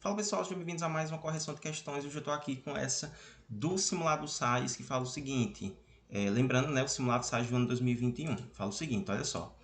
Fala pessoal, sejam bem-vindos a mais uma correção de questões. Hoje eu estou aqui com essa do simulado SAIS, que fala o seguinte, lembrando, né, o simulado SAIS do ano 2021, fala o seguinte, olha só,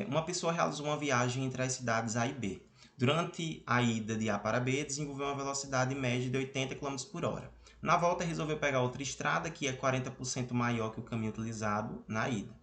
uma pessoa realizou uma viagem entre as cidades A e B. Durante a ida de A para B, desenvolveu uma velocidade média de 80 km por hora. Na volta, resolveu pegar outra estrada, que é 40% maior que o caminho utilizado na ida.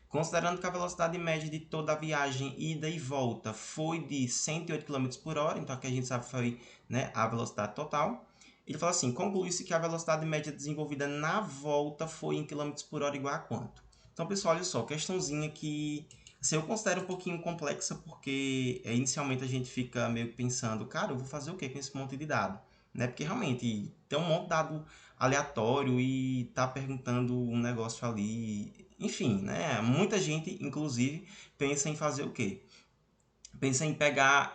Considerando que a velocidade média de toda a viagem, ida e volta, foi de 108 km por hora, então aqui a gente sabe que foi, né, a velocidade total. Ele fala assim, conclui-se que a velocidade média desenvolvida na volta foi em km por hora igual a quanto? Então, pessoal, olha só, questãozinha que assim, eu considero um pouquinho complexa, porque inicialmente a gente fica meio que pensando, cara, eu vou fazer o que com esse monte de dado? Né? Porque realmente tem um monte de dado aleatório e tá perguntando um negócio ali. Enfim, né? Muita gente, inclusive, pensa em fazer o quê? Pensa em pegar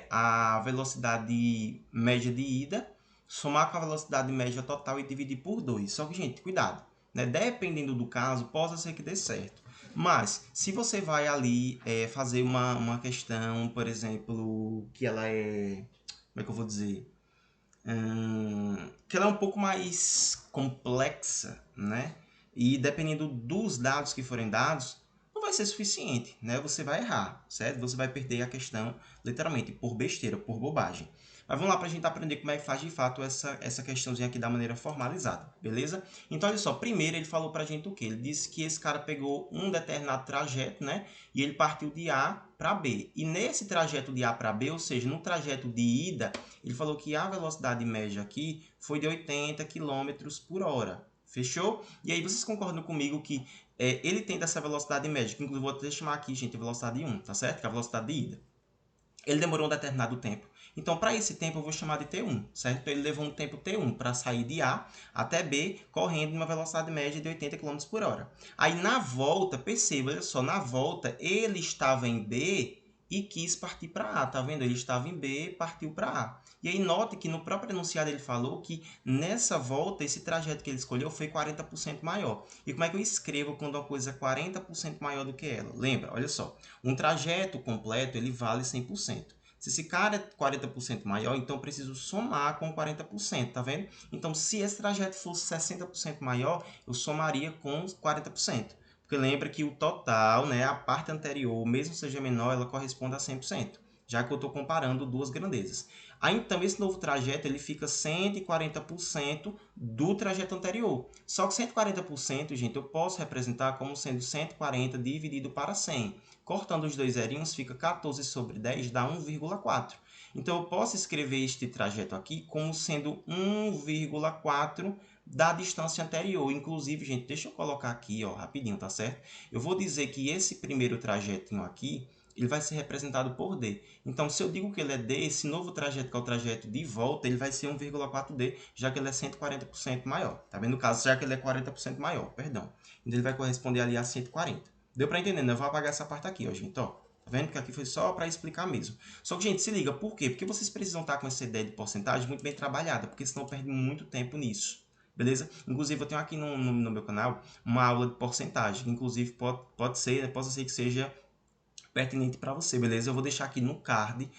a velocidade média de ida, somar com a velocidade média total e dividir por 2. Só que, gente, cuidado. Né? Dependendo do caso, possa ser que dê certo. Mas, se você vai ali fazer uma questão, por exemplo, que ela é... Como é que eu vou dizer? Que ela é um pouco mais complexa, né? E dependendo dos dados que forem dados, não vai ser suficiente, né? Você vai errar, certo? Você vai perder a questão, literalmente, por besteira, por bobagem. Mas vamos lá para a gente aprender como é que faz de fato essa questãozinha aqui da maneira formalizada, beleza? Então, olha só, primeiro ele falou para a gente o quê? Ele disse que esse cara pegou um determinado trajeto, né? E ele partiu de A para B. E nesse trajeto de A para B, ou seja, no trajeto de ida, ele falou que a velocidade média aqui foi de 80 km por hora. Fechou? E aí vocês concordam comigo que ele tem dessa velocidade média, que inclusive vou até chamar aqui, gente, velocidade 1, tá certo? Que é a velocidade de ida. Ele demorou um determinado tempo. Então, para esse tempo, eu vou chamar de T1, certo? Então, ele levou um tempo T1 para sair de A até B, correndo em uma velocidade média de 80 km por hora. Aí, na volta, perceba, olha só, na volta, ele estava em B e quis partir para A, tá vendo? Ele estava em B e partiu para A. E aí, note que no próprio enunciado ele falou que nessa volta, esse trajeto que ele escolheu foi 40% maior. E como é que eu escrevo quando uma coisa é 40% maior do que ela? Lembra, olha só, um trajeto completo ele vale 100%. Se esse cara é 40% maior, então eu preciso somar com 40%, tá vendo? Então, se esse trajeto fosse 60% maior, eu somaria com 40%. Porque lembra que o total, né, a parte anterior, mesmo seja menor, ela corresponde a 100%, já que eu estou comparando duas grandezas. Aí, então, esse novo trajeto ele fica 140% do trajeto anterior. Só que 140%, gente, eu posso representar como sendo 140 dividido para 100. Cortando os dois zerinhos, fica 14 sobre 10, dá 1,4. Então, eu posso escrever este trajeto aqui como sendo 1,4 da distância anterior. Inclusive, gente, deixa eu colocar aqui, ó, rapidinho, tá certo? Eu vou dizer que esse primeiro trajetinho aqui, ele vai ser representado por D. Então, se eu digo que ele é D, esse novo trajeto, que é o trajeto de volta, ele vai ser 1,4D, já que ele é 140% maior. Tá vendo? No caso, já que ele é 40% maior, perdão. Então, ele vai corresponder ali a 140. Deu para entender, né? Eu vou apagar essa parte aqui, ó, gente, ó. Tá vendo? Que aqui foi só para explicar mesmo. Só que, gente, se liga, por quê? Porque vocês precisam estar com essa ideia de porcentagem muito bem trabalhada, porque senão perde muito tempo nisso. Beleza? Inclusive, eu tenho aqui no meu canal uma aula de porcentagem, que inclusive pode ser que seja pertinente para você, beleza? Eu vou deixar aqui no card,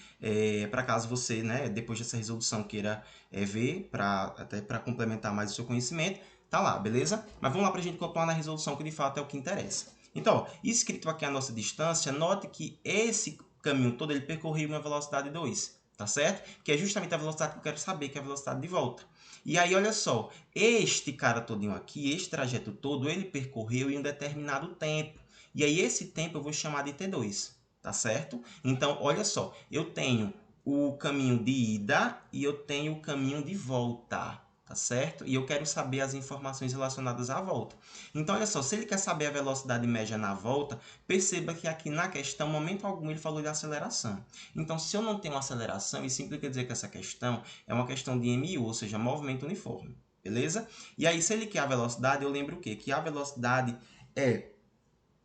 para caso você, né, depois dessa resolução queira ver, até para complementar mais o seu conhecimento, tá lá, beleza? Mas vamos lá para a gente continuar na resolução, que de fato é o que interessa. Então, ó, escrito aqui a nossa distância, note que esse caminho todo ele percorreu uma velocidade 2, tá certo? Que é justamente a velocidade que eu quero saber, que é a velocidade de volta. E aí, olha só, este cara todinho aqui, este trajeto todo, ele percorreu em um determinado tempo. E aí esse tempo eu vou chamar de T2, tá certo? Então, olha só, eu tenho o caminho de ida e eu tenho o caminho de volta, tá certo? E eu quero saber as informações relacionadas à volta. Então, olha só, se ele quer saber a velocidade média na volta, perceba que aqui na questão, momento algum, ele falou de aceleração. Então, se eu não tenho aceleração, isso implica dizer que essa questão é uma questão de MU, ou seja, movimento uniforme, beleza? E aí, se ele quer a velocidade, eu lembro o quê? Que a velocidade é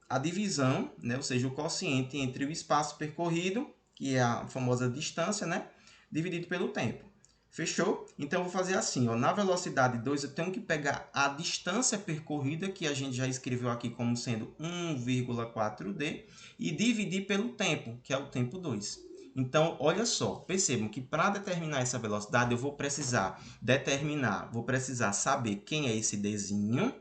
a divisão, né, ou seja, o quociente entre o espaço percorrido, que é a famosa distância, né, dividido pelo tempo. Fechou? Então, eu vou fazer assim, ó, na velocidade 2, eu tenho que pegar a distância percorrida, que a gente já escreveu aqui como sendo 1,4D, e dividir pelo tempo, que é o tempo 2. Então, olha só, percebam que para determinar essa velocidade, eu vou precisar saber quem é esse Dzinho,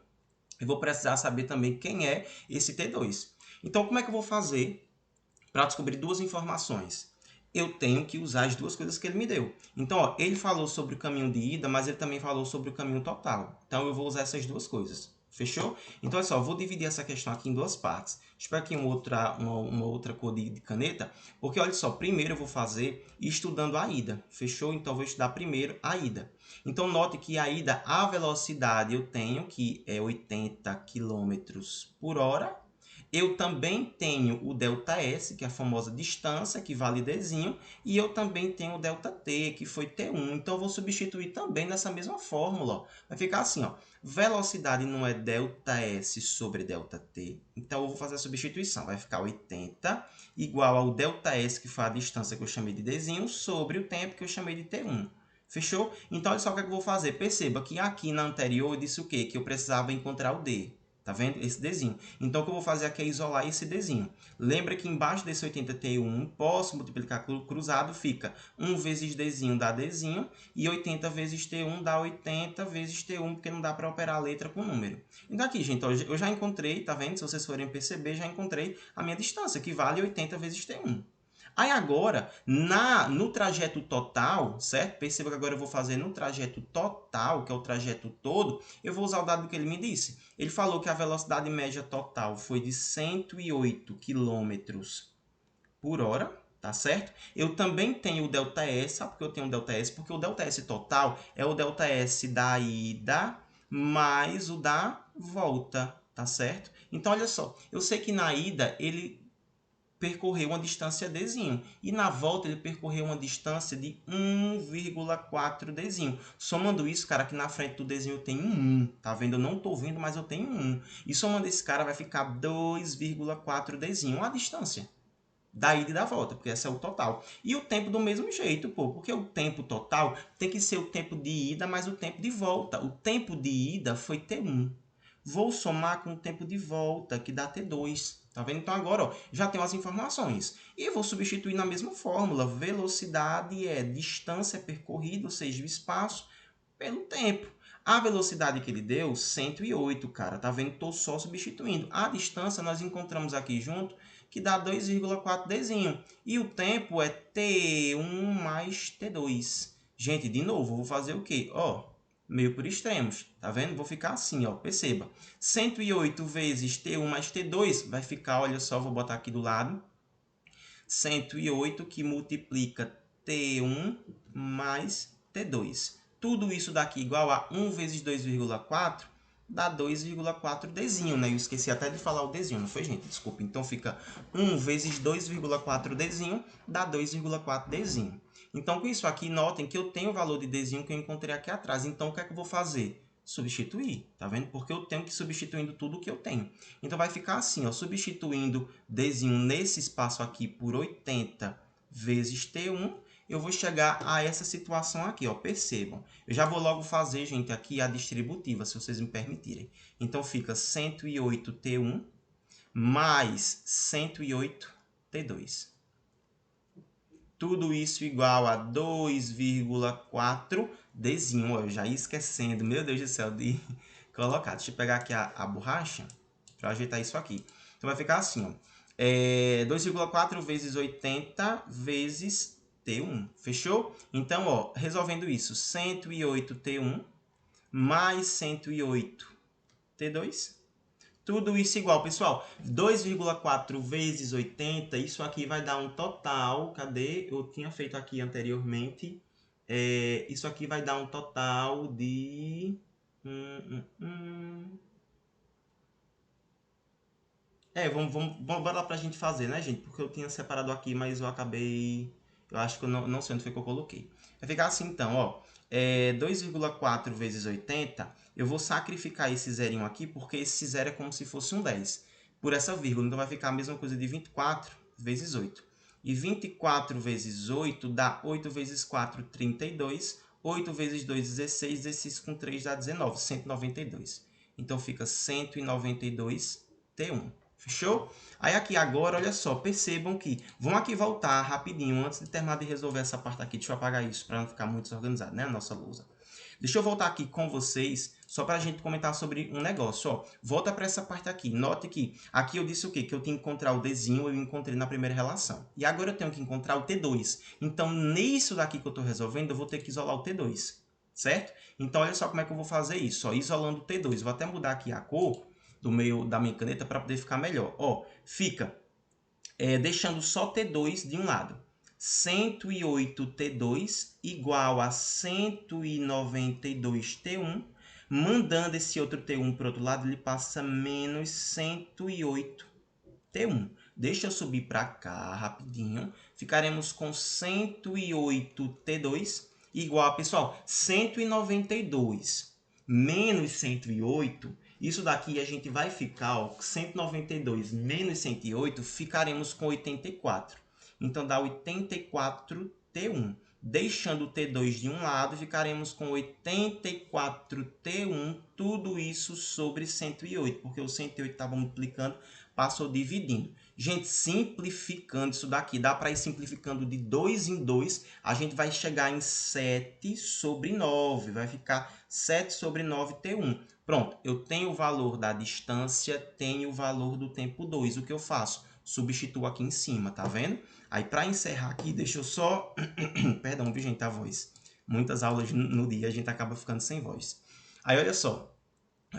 e vou precisar saber também quem é esse T2. Então, como é que eu vou fazer para descobrir duas informações? Eu tenho que usar as duas coisas que ele me deu. Então, ó, ele falou sobre o caminho de ida, mas ele também falou sobre o caminho total. Então, eu vou usar essas duas coisas. Fechou? Então, olha só, eu vou dividir essa questão aqui em duas partes. Espero aqui uma outra cor de caneta, porque, olha só, primeiro eu vou fazer estudando a ida. Fechou? Então, eu vou estudar primeiro a ida. Então, note que a ida, a velocidade eu tenho, que é 80 km por hora. Eu também tenho o ΔS, que é a famosa distância, que vale Dzinho, e eu também tenho o ΔT, que foi T1. Então, eu vou substituir também nessa mesma fórmula. Ó. Vai ficar assim, ó. Velocidade não é ΔS sobre ΔT. Então, eu vou fazer a substituição. Vai ficar 80 igual ao ΔS, que foi a distância que eu chamei de Dzinho, sobre o tempo que eu chamei de T1. Fechou? Então, olha só o que eu vou fazer. Perceba que aqui na anterior eu disse o quê? Que eu precisava encontrar o D. Tá vendo? Esse Dzinho. Então, o que eu vou fazer aqui é isolar esse Dzinho. Lembra que embaixo desse 80 T1, posso multiplicar cruzado, fica 1 vezes Dzinho dá Dzinho, e 80 vezes T1 dá 80 vezes T1, porque não dá para operar a letra com número. Então, aqui, gente, eu já encontrei, tá vendo? Se vocês forem perceber, já encontrei a minha distância, que vale 80 vezes T1. Aí agora, no trajeto total, certo? Perceba que agora eu vou fazer no trajeto total, que é o trajeto todo, eu vou usar o dado que ele me disse. Ele falou que a velocidade média total foi de 108 km por hora, tá certo? Eu também tenho o ΔS, sabe por que eu tenho o ΔS? Porque o ΔS total é o ΔS da ida mais o da volta, tá certo? Então, olha só, eu sei que na ida ele percorreu uma distância Dzinho. E na volta ele percorreu uma distância de 1,4 Dzinho. Somando isso, cara, aqui na frente do Dzinho tem um 1. Tá vendo? Eu não estou vendo, mas eu tenho um 1. E somando esse cara vai ficar 2,4 Dzinho. A distância da ida e da volta, porque esse é o total. E o tempo do mesmo jeito, pô, porque o tempo total tem que ser o tempo de ida mais o tempo de volta. O tempo de ida foi T1. Vou somar com o tempo de volta, que dá T2. Tá vendo? Então, agora ó, já tenho as informações. E vou substituir na mesma fórmula. Velocidade é distância percorrida, ou seja, o espaço, pelo tempo. A velocidade que ele deu, 108, cara. Tá vendo? Estou só substituindo. A distância nós encontramos aqui junto, que dá 2,4 Dzinho. E o tempo é T1 mais T2. Gente, de novo, vou fazer o quê? Ó, meio por extremos, tá vendo? Vou ficar assim, ó, perceba. 108 vezes T1 mais T2 vai ficar, olha só, vou botar aqui do lado. 108 que multiplica T1 mais T2. Tudo isso daqui igual a 1 vezes 2,4 dá 2,4 Dzinho, né? Eu esqueci até de falar o Dzinho, não foi, gente? Desculpa. Então, fica 1 vezes 2,4 Dzinho dá 2,4 Dzinho. Então, com isso aqui, notem que eu tenho o valor de Dzinho que eu encontrei aqui atrás. Então, o que é que eu vou fazer? Substituir, tá vendo? Porque eu tenho que ir substituindo tudo que eu tenho. Então, vai ficar assim, ó, substituindo Dzinho nesse espaço aqui por 80 vezes T1, eu vou chegar a essa situação aqui, ó, percebam. Eu já vou logo fazer, gente, aqui a distributiva, se vocês me permitirem. Então, fica 108 T1 mais 108 T2. Tudo isso igual a 2,4 Dzinho. Eu já ia esquecendo, meu Deus do céu, de colocar. Deixa eu pegar aqui a borracha para ajeitar isso aqui. Então, vai ficar assim, ó. 2,4 vezes 80 vezes T1. Fechou? Então, ó, resolvendo isso, 108 T1 mais 108 T2. Tudo isso igual, pessoal. 2,4 vezes 80, isso aqui vai dar um total. Cadê? Eu tinha feito aqui anteriormente. Isso aqui vai dar um total de... vamos bora para a gente fazer, né, gente? Porque eu tinha separado aqui, mas eu acabei... Eu acho que eu não sei onde foi que eu coloquei. Vai ficar assim, então, ó. 2,4 vezes 80, eu vou sacrificar esse zerinho aqui, porque esse zero é como se fosse um 10. Por essa vírgula, então vai ficar a mesma coisa de 24 vezes 8. E 24 vezes 8 dá 8 vezes 4, 32. 8 vezes 2, 16. 16 com 3 dá 19, 192. Então, fica 192 T1. Fechou? Aí aqui agora, olha só, percebam que... Vamos aqui voltar rapidinho, antes de terminar de resolver essa parte aqui. Deixa eu apagar isso para não ficar muito desorganizado, né? A nossa lousa. Deixa eu voltar aqui com vocês, só para a gente comentar sobre um negócio. Ó, volta para essa parte aqui. Note que aqui eu disse o quê? Que eu tinha que encontrar o Dzinho, eu encontrei na primeira relação. E agora eu tenho que encontrar o T2. Então, nisso daqui que eu estou resolvendo, eu vou ter que isolar o T2. Certo? Então, olha só como é que eu vou fazer isso. Ó, isolando o T2. Vou até mudar aqui a cor da minha caneta para poder ficar melhor. Ó, fica deixando só T2 de um lado. 108T2 igual a 192T1. Mandando esse outro T1 para o outro lado, ele passa menos 108T1. Deixa eu subir para cá rapidinho. Ficaremos com 108T2 igual a, pessoal, 192 menos 108. Isso daqui a gente vai ficar, ó, 192 menos 108, ficaremos com 84. Então, dá 84T1. Deixando o T2 de um lado, ficaremos com 84T1, tudo isso sobre 108, porque o 108 estava multiplicando, passou dividindo. Gente, simplificando isso daqui, dá para ir simplificando de 2 em 2, a gente vai chegar em 7 sobre 9, vai ficar 7 sobre 9T1. Pronto, eu tenho o valor da distância, tenho o valor do tempo 2. O que eu faço? Substituo aqui em cima, tá vendo? Aí, para encerrar aqui, deixa eu só... Perdão, viu, gente, a voz. Muitas aulas no dia a gente acaba ficando sem voz. Aí, olha só.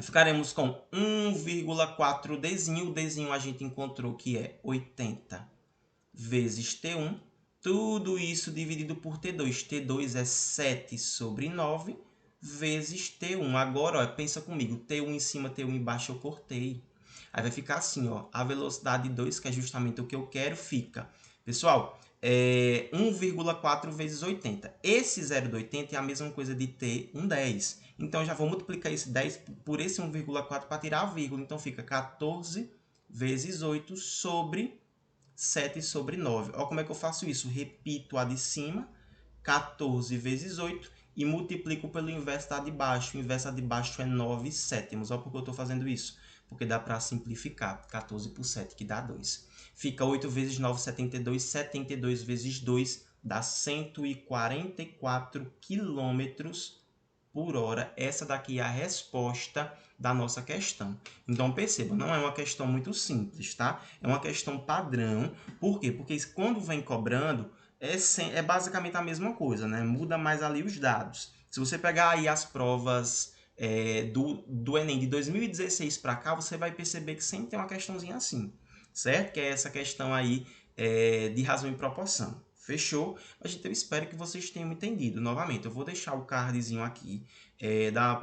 Ficaremos com 1,4 Dzinho. O Dzinho a gente encontrou que é 80 vezes T1. Tudo isso dividido por T2. T2 é 7 sobre 9 vezes T1. Agora, ó, pensa comigo. T1 em cima, T1 embaixo, eu cortei. Aí vai ficar assim, ó. A velocidade 2, que é justamente o que eu quero, fica... Pessoal, 1,4 vezes 80. Esse 0 de 80 é a mesma coisa de ter um 10. Então, já vou multiplicar esse 10 por esse 1,4 para tirar a vírgula. Então, fica 14 vezes 8 sobre 7 sobre 9. Olha como é que eu faço isso. Repito a de cima, 14 vezes 8, e multiplico pelo inverso da de baixo. O inverso da de baixo é 9 sétimos. Olha por que eu estou fazendo isso. Porque dá para simplificar. 14 por 7, que dá 2. Fica 8 vezes 9, 72. 72 vezes 2 dá 144 km por hora. Essa daqui é a resposta da nossa questão. Então, perceba, não é uma questão muito simples, tá? É uma questão padrão. Por quê? Porque quando vem cobrando, é basicamente a mesma coisa, né? Muda mais ali os dados. Se você pegar aí as provas do Enem de 2016 para cá, você vai perceber que sempre tem uma questãozinha assim, certo? Que é essa questão aí de razão e proporção. Fechou? Gente, eu espero que vocês tenham entendido. Novamente, eu vou deixar o cardzinho aqui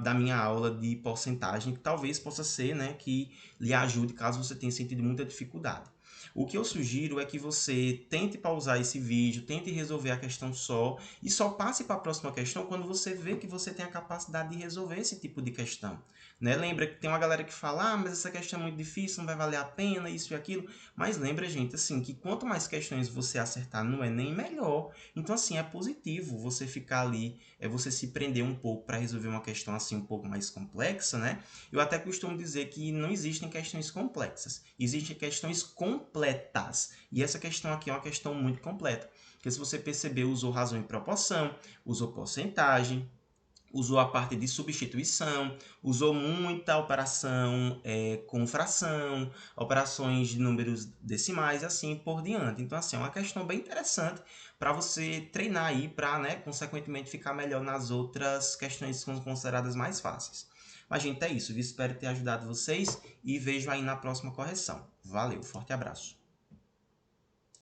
da minha aula de porcentagem, que talvez possa ser, né, que lhe ajude caso você tenha sentido muita dificuldade. O que eu sugiro é que você tente pausar esse vídeo, tente resolver a questão só e só passe para a próxima questão quando você vê que você tem a capacidade de resolver esse tipo de questão. Né? Lembra que tem uma galera que fala, mas essa questão é muito difícil, não vai valer a pena, isso e aquilo. Mas lembra, gente, assim, que quanto mais questões você acertar no Enem, melhor. Então, assim, é positivo você ficar ali, você se prender um pouco para resolver uma questão assim um pouco mais complexa, né? Eu até costumo dizer que não existem questões complexas, existem questões completas. E essa questão aqui é uma questão muito completa. Porque se você perceber, usou razão e proporção, usou porcentagem, usou a parte de substituição, usou muita operação com fração, operações de números decimais e assim por diante. Então, assim, é uma questão bem interessante para você treinar aí para, né, consequentemente, ficar melhor nas outras questões que são consideradas mais fáceis. Mas, gente, é isso. Eu espero ter ajudado vocês e vejo aí na próxima correção. Valeu, forte abraço.